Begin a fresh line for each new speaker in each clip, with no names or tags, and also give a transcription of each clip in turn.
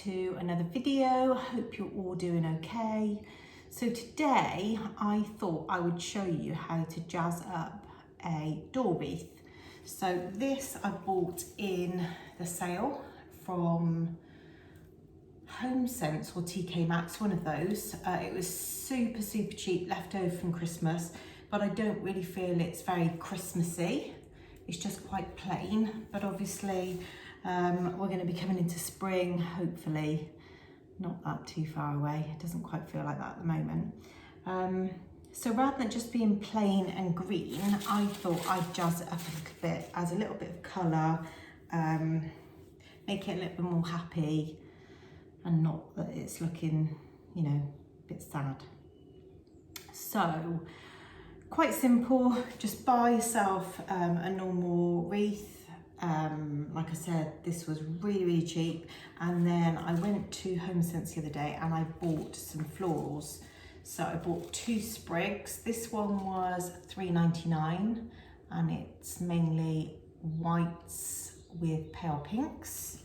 to another video. Hope you're all doing okay. So today I thought I would show you how to jazz up a door wreath. So this I bought in the sale from HomeSense or TK Maxx, one of those. It was super cheap, left over from Christmas, but I don't really feel it's very Christmassy. It's just quite plain, but obviously we're going to be coming into spring, hopefully not that too far away. It doesn't quite feel like that at the moment. So rather than just being plain and green, I thought I'd jazz it up a little bit, add a little bit of colour, make it a little bit more happy, and not that it's looking, you know, a bit sad. So quite simple, just buy yourself a normal wreath. Like I said, this was really cheap. And then I went to HomeSense the other day and I bought some florals. So I bought 2 sprigs. This one was $3.99 and it's mainly whites with pale pinks.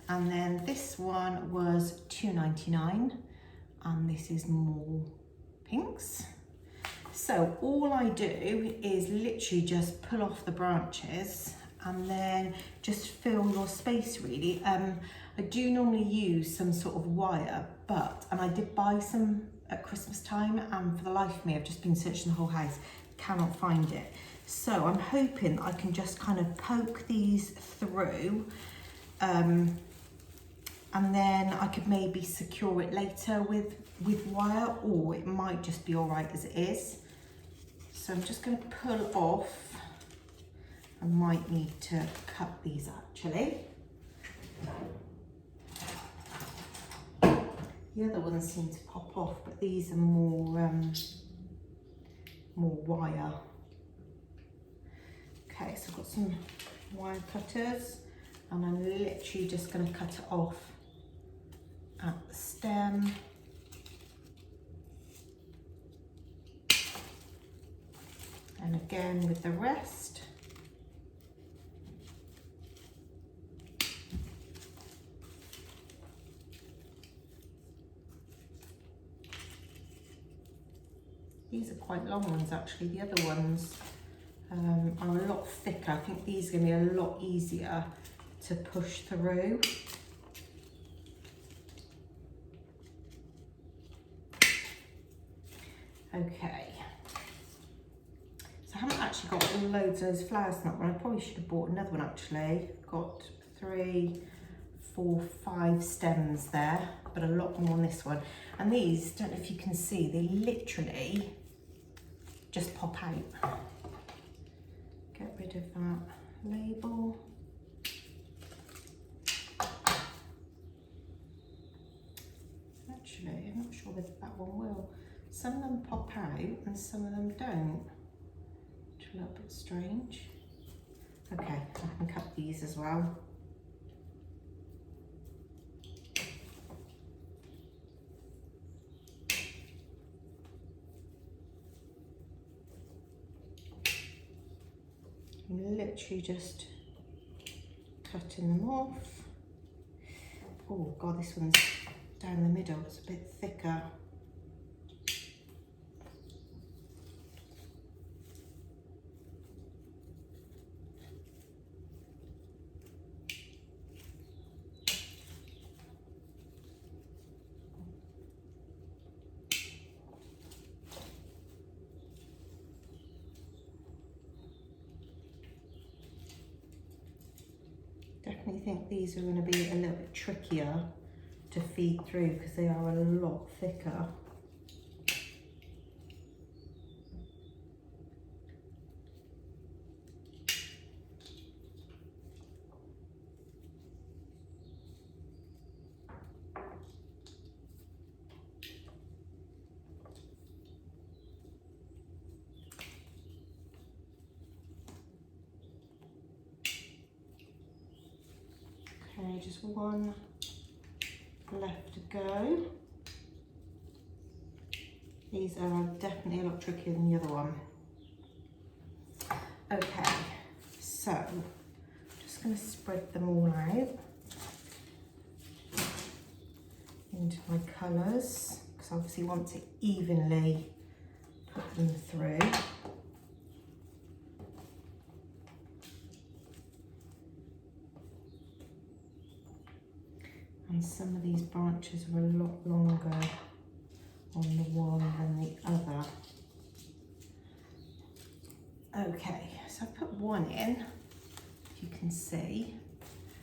And then this one was $2.99 and this is more pinks. So all I do is literally just pull off the branches and then just fill your space really. I do normally use some sort of wire, and I did buy some at Christmas time, and for the life of me, I've just been searching the whole house, cannot find it. So I'm hoping I can just kind of poke these through, and then I could maybe secure it later with wire, or it might just be all right as it is. So I'm just going to pull off. I might need to cut these actually. The other ones seem to pop off, but these are more wire. Okay, so I've got some wire cutters and I'm literally just going to cut it off at the stem. And again with the rest. These are quite long ones actually. The other ones are a lot thicker. I think these are going to be a lot easier to push through. Okay. So I haven't actually got loads of those flowers in that one. I probably should have bought another one actually. Got 3, 4, 5 stems there, but a lot more on this one. And these, don't know if you can see, they literally just pop out. Get rid of that label. Actually, I'm not sure whether that one will. Some of them pop out and some of them don't. Which is a little bit strange. Okay, I can cut these as well. Literally just cutting them off. Oh God, this one's down the middle, it's a bit thicker. Definitely think these are going to be a little bit trickier to feed through because they are a lot thicker. Okay, just one left to go. These are definitely a lot trickier than the other one. Okay, so I'm just going to spread them all out. into my colours, because I obviously want to evenly put them through. And some of these branches are a lot longer on the one than the other. Okay, so I've put one in, if you can see.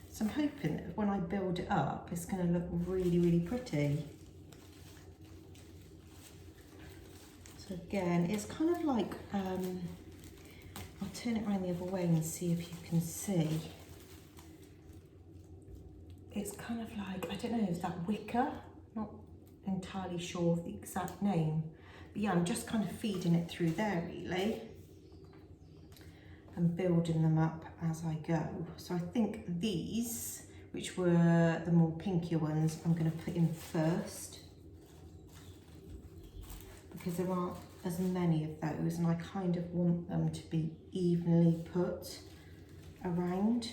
So I'm hoping that when I build it up, it's going to look really, really pretty. So again, it's kind of like, I'll turn it around the other way and see if you can see. It's kind of like, I don't know, is that wicker? Not entirely sure of the exact name. But yeah, I'm just kind of feeding it through there really. And building them up as I go. So I think these, which were the more pinkier ones, I'm going to put in first. Because there aren't as many of those and I kind of want them to be evenly put around.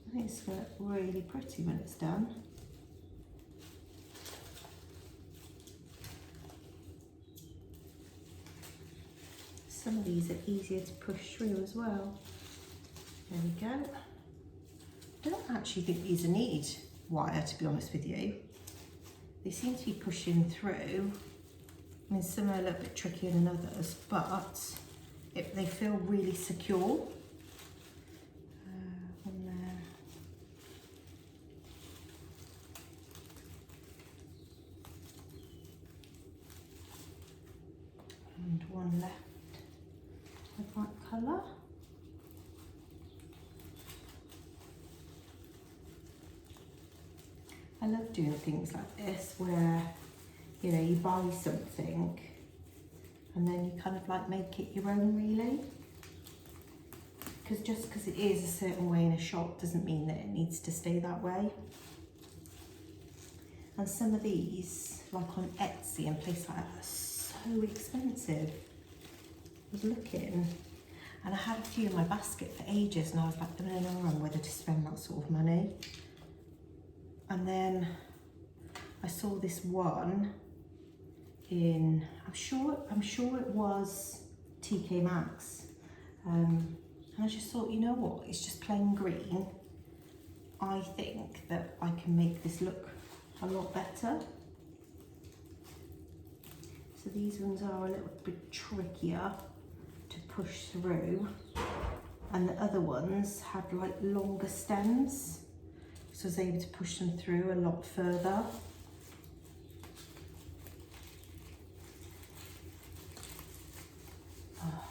I think it's going to look really pretty when it's done. Some of these are easier to push through as well. There we go. I don't actually think these need wire, to be honest with you. They seem to be pushing through. I mean, some are a little bit trickier than others, but they feel really secure. On there. And one left of that colour. I love doing things like this where, you know, you buy something and then you kind of like make it your own really. Because just because it is a certain way in a shop doesn't mean that it needs to stay that way. And some of these, like on Etsy and places like that, are so expensive. I was looking and I had a few in my basket for ages and I was like, I don't know whether to spend that sort of money. And then I saw this one in, I'm sure it was TK Maxx. And I just thought, you know what, it's just plain green. I think that I can make this look a lot better. So these ones are a little bit trickier to push through. And the other ones had like longer stems. So I was able to push them through a lot further. Oh,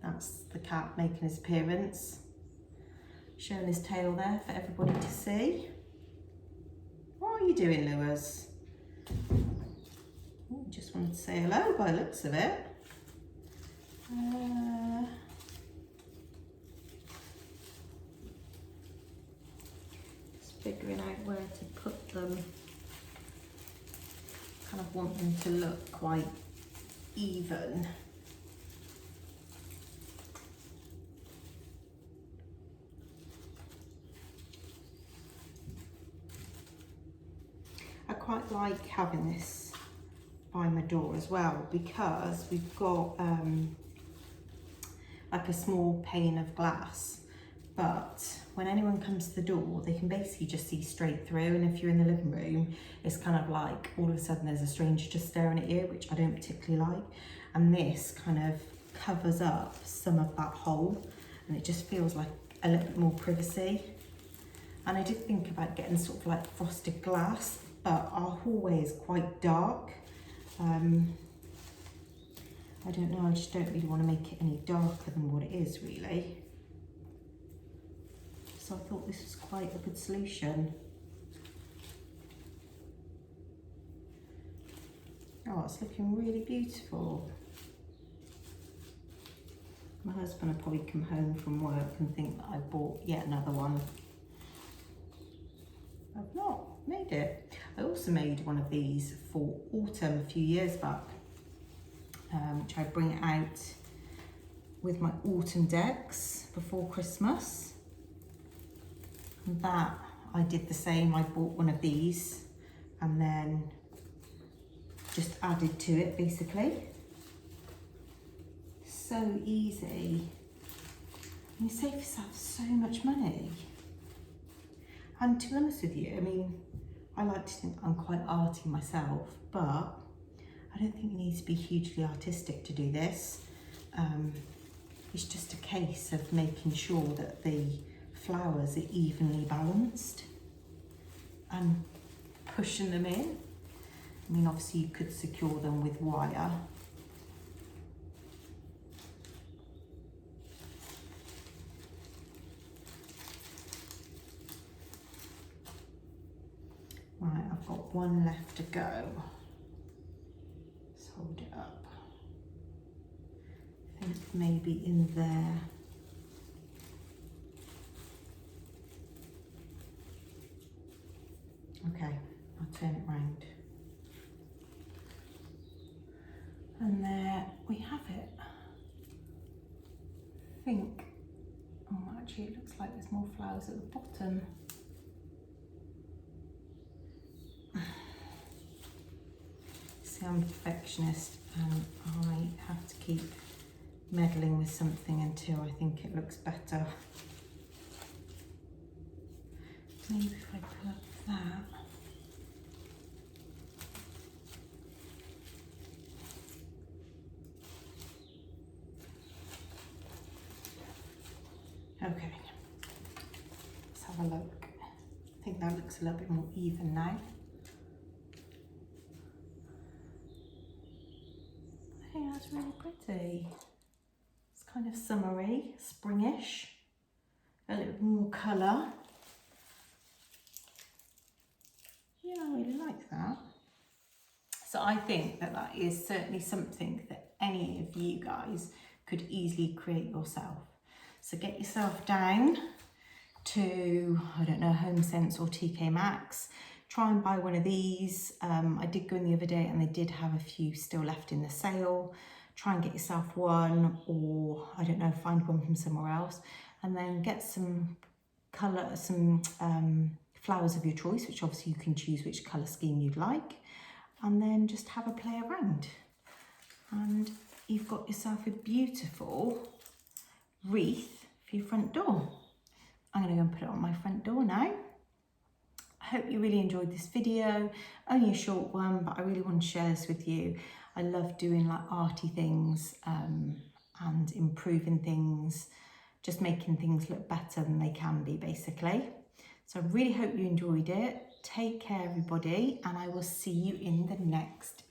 that's the cat making his appearance. Showing his tail there for everybody to see. What are you doing, Lewis? Oh, just wanted to say hello by the looks of it. Figuring out where to put them. Kind of want them to look quite even. I quite like having this by my door as well because we've got like a small pane of glass. But when anyone comes to the door, they can basically just see straight through. And if you're in the living room, it's kind of like all of a sudden there's a stranger just staring at you, which I don't particularly like. And this kind of covers up some of that hole and it just feels like a little bit more privacy. And I did think about getting sort of like frosted glass, but our hallway is quite dark. I don't know, I just don't really want to make it any darker than what it is really. So I thought this was quite a good solution. Oh, it's looking really beautiful. My husband will probably come home from work and think that I bought yet another one. I've not made it. I also made one of these for autumn a few years back, which I bring out with my autumn decks before Christmas. And that I did the same. I bought one of these and then just added to it basically. So easy. You save yourself so much money. And to be honest with you, I mean, I like to think I'm quite arty myself, but I don't think you need to be hugely artistic to do this. It's just a case of making sure that the flowers are evenly balanced and pushing them in. I mean, obviously you could secure them with wire. Right, I've got one left to go. Let's hold it up. I think maybe in there. Okay, I'll turn it round. And there we have it. I think, oh actually it looks like there's more flowers at the bottom. See, I'm a perfectionist and I have to keep meddling with something until I think it looks better. Maybe if I pull up that. Okay, let's have a look. I think that looks a little bit more even now. I think that's really pretty. It's kind of summery, springish, a little bit more colour. Yeah, I really like that. So I think that that is certainly something that any of you guys could easily create yourself. So get yourself down to, I don't know, HomeSense or TK Maxx. Try and buy one of these. I did go in the other day and they did have a few still left in the sale. Try and get yourself one, or I don't know, find one from somewhere else, and then get some colour, some flowers of your choice, which obviously you can choose which colour scheme you'd like, and then just have a play around. And you've got yourself a beautiful wreath for your front door. I'm going to go and put it on my front door now. I hope you really enjoyed this video, only a short one, but I really want to share this with you. I love doing like arty things and improving things, just making things look better than they can be basically. So I really hope you enjoyed it. Take care everybody, and I will see you in the next